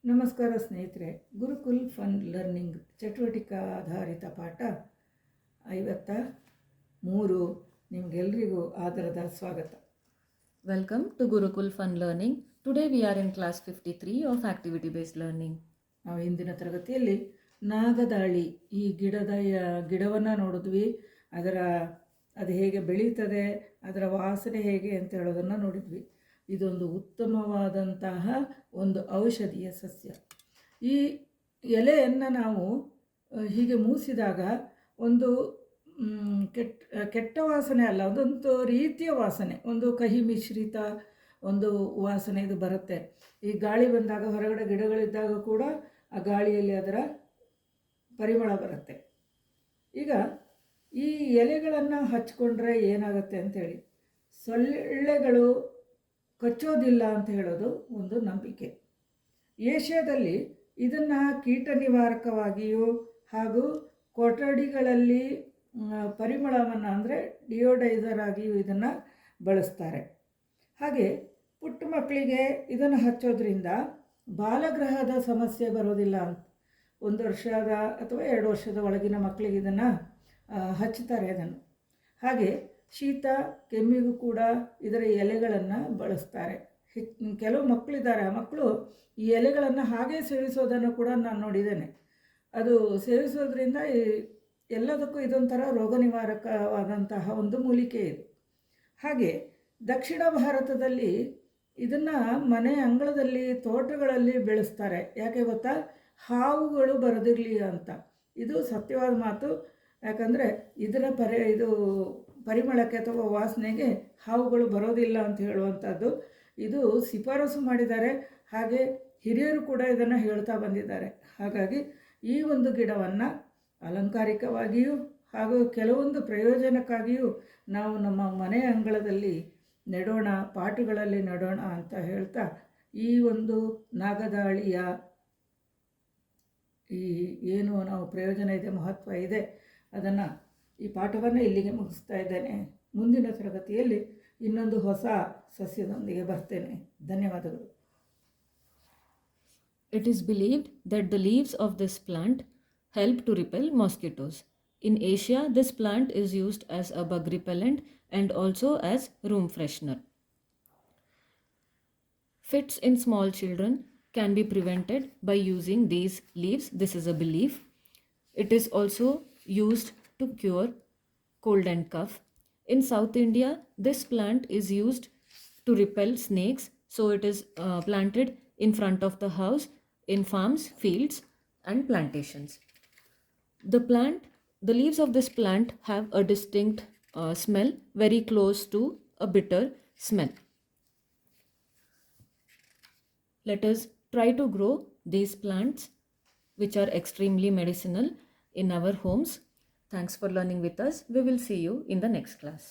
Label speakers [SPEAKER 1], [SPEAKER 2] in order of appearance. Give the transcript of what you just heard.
[SPEAKER 1] ನಮಸ್ಕಾರ ಸ್ನೇಹಿತರೆ, gurukul fun learning ಚಟುವಟಿಕಾ ಆಧಾರಿತ ಪಾಠ 53 ನಿಮಗೆಲ್ಲರಿಗೂ ಆದರದ ಸ್ವಾಗತ.
[SPEAKER 2] Welcome to Gurukul Fun Learning. Today we are in class 53 of activity based learning.
[SPEAKER 1] ನಾವು ಇಂದಿನ ತರಗತಿಯಲ್ಲಿ ನಾಗದಾಳಿ ಈ ಗಿಡವನ್ನು ನೋಡಿದ್ವಿ. ಅದು ಹೇಗೆ ಬೆಳೀತದೆ, ಅದರ ವಾಸನೆ ಹೇಗೆ ಅಂತ ಹೇಳೋದನ್ನು ನೋಡಿದ್ವಿ. ಇದೊಂದು ಉತ್ತಮವಾದಂತಹ ಒಂದು ಔಷಧೀಯ ಸಸ್ಯ. ಈ ಎಲೆಯನ್ನು ನಾವು ಹೀಗೆ ಮೂಸಿದಾಗ ಒಂದು ಕೆಟ್ಟ ವಾಸನೆ ಅಲ್ಲ, ಅದೊಂದು ರೀತಿಯ ವಾಸನೆ, ಒಂದು ಕಹಿ ಮಿಶ್ರಿತ ಒಂದು ವಾಸನೆ ಇದು ಬರುತ್ತೆ. ಈ ಗಾಳಿ ಬಂದಾಗ, ಹೊರಗಡೆ ಗಿಡಗಳಿದ್ದಾಗ ಕೂಡ ಆ ಗಾಳಿಯಲ್ಲಿ ಅದರ ಪರಿಮಳ ಬರುತ್ತೆ. ಈಗ ಈ ಎಲೆಗಳನ್ನು ಹಚ್ಕೊಂಡ್ರೆ ಏನಾಗುತ್ತೆ ಅಂಥೇಳಿ, ಸೊಳ್ಳೆಗಳು ಕಚ್ಚೋದಿಲ್ಲ ಅಂತ ಹೇಳೋದು ಒಂದು ನಂಬಿಕೆ. ಏಷ್ಯಾದಲ್ಲಿ ಇದನ್ನು ಕೀಟ ನಿವಾರಕವಾಗಿಯೂ ಹಾಗೂ ಕೊಠಡಿಗಳಲ್ಲಿ ಪರಿಮಳವನ್ನು ಅಂದರೆ ಡಿಯೋಡೈಸರ್ ಆಗಿಯೂ ಇದನ್ನು ಬಳಸ್ತಾರೆ. ಹಾಗೆ ಪುಟ್ಟ ಮಕ್ಕಳಿಗೆ ಇದನ್ನು ಹಚ್ಚೋದ್ರಿಂದ ಬಾಲಗ್ರಹದ ಸಮಸ್ಯೆ ಬರೋದಿಲ್ಲ ಅಂತ. 1 ವರ್ಷದ ಅಥವಾ 2 ವರ್ಷದ ಒಳಗಿನ ಮಕ್ಕಳಿಗೆ ಇದನ್ನು ಹಚ್ಚುತ್ತಾರೆ ಅದನ್ನು. ಹಾಗೆ ಶೀತ ಕೆಮ್ಮಿಗೂ ಕೂಡ ಇದರ ಎಲೆಗಳನ್ನು ಬಳಸ್ತಾರೆ. ಕೆಲವು ಮಕ್ಕಳಿದ್ದಾರೆ, ಆ ಮಕ್ಕಳು ಈ ಎಲೆಗಳನ್ನು ಹಾಗೆ ಸೇವಿಸೋದನ್ನು ಕೂಡ ನಾನು ನೋಡಿದ್ದೇನೆ. ಅದು ಸೇವಿಸೋದ್ರಿಂದ ಎಲ್ಲದಕ್ಕೂ ಇದೊಂಥರ ರೋಗ ನಿವಾರಕವಾದಂತಹ ಒಂದು ಮೂಲಿಕೆ ಇದು. ಹಾಗೆ ದಕ್ಷಿಣ ಭಾರತದಲ್ಲಿ ಇದನ್ನು ಮನೆ ಅಂಗಳದಲ್ಲಿ ತೋಟಗಳಲ್ಲಿ ಬೆಳೆಸ್ತಾರೆ. ಯಾಕೆ ಗೊತ್ತಾ? ಹಾವುಗಳು ಬರೋದಿರಲಿ ಅಂತ. ಇದು ಸತ್ಯವಾದ ಮಾತು. ಯಾಕಂದರೆ ಇದರ ಪರಿಮಳಕ್ಕೆ ಅಥವಾ ವಾಸನೆಗೆ ಹಾವುಗಳು ಬರೋದಿಲ್ಲ ಅಂತ ಹೇಳುವಂಥದ್ದು ಇದು ಶಿಫಾರಸು ಮಾಡಿದ್ದಾರೆ. ಹಾಗೆ ಹಿರಿಯರು ಕೂಡ ಇದನ್ನು ಹೇಳ್ತಾ ಬಂದಿದ್ದಾರೆ. ಹಾಗಾಗಿ ಈ ಒಂದು ಗಿಡವನ್ನು ಅಲಂಕಾರಿಕವಾಗಿಯೂ ಹಾಗೂ ಕೆಲವೊಂದು ಪ್ರಯೋಜನಕ್ಕಾಗಿಯೂ ನಾವು ನಮ್ಮ ಮನೆ ಅಂಗಳದಲ್ಲಿ ನೆಡೋಣ, ಪಾಟುಗಳಲ್ಲಿ ನೆಡೋಣ ಅಂತ ಹೇಳ್ತಾ, ಈ ಒಂದು ನಾಗದಾಳಿಯ ಏನು ನಾವು ಪ್ರಯೋಜನ ಇದೆ, ಮಹತ್ವ ಇದೆ, ಅದನ್ನು ಈ ಪಾಠವನ್ನು ಇಲ್ಲಿಗೆ ಮುಗಿಸ್ತಾ ಇದ್ದೇನೆ. ಮುಂದಿನ ತರಗತಿಯಲ್ಲಿ ಇನ್ನೊಂದು ಹೊಸ ಸಸ್ಯದೊಂದಿಗೆ ಬರ್ತೇನೆ. ಧನ್ಯವಾದಗಳು.
[SPEAKER 2] It is believed that the leaves of this plant help to repel mosquitoes. In Asia, this plant is used as a bug repellent and also as room freshener. Fits in small children can be prevented by using these leaves. This is a belief. It is also used to cure cold and cough. In South India, this plant is used to repel snakes, so it is planted in front of the house, in farms, fields and plantations. The leaves of this plant have a distinct smell, very close to a bitter smell. Let us try to grow these plants, which are extremely medicinal, in our homes. Thanks for learning with us. We will see you in the next class.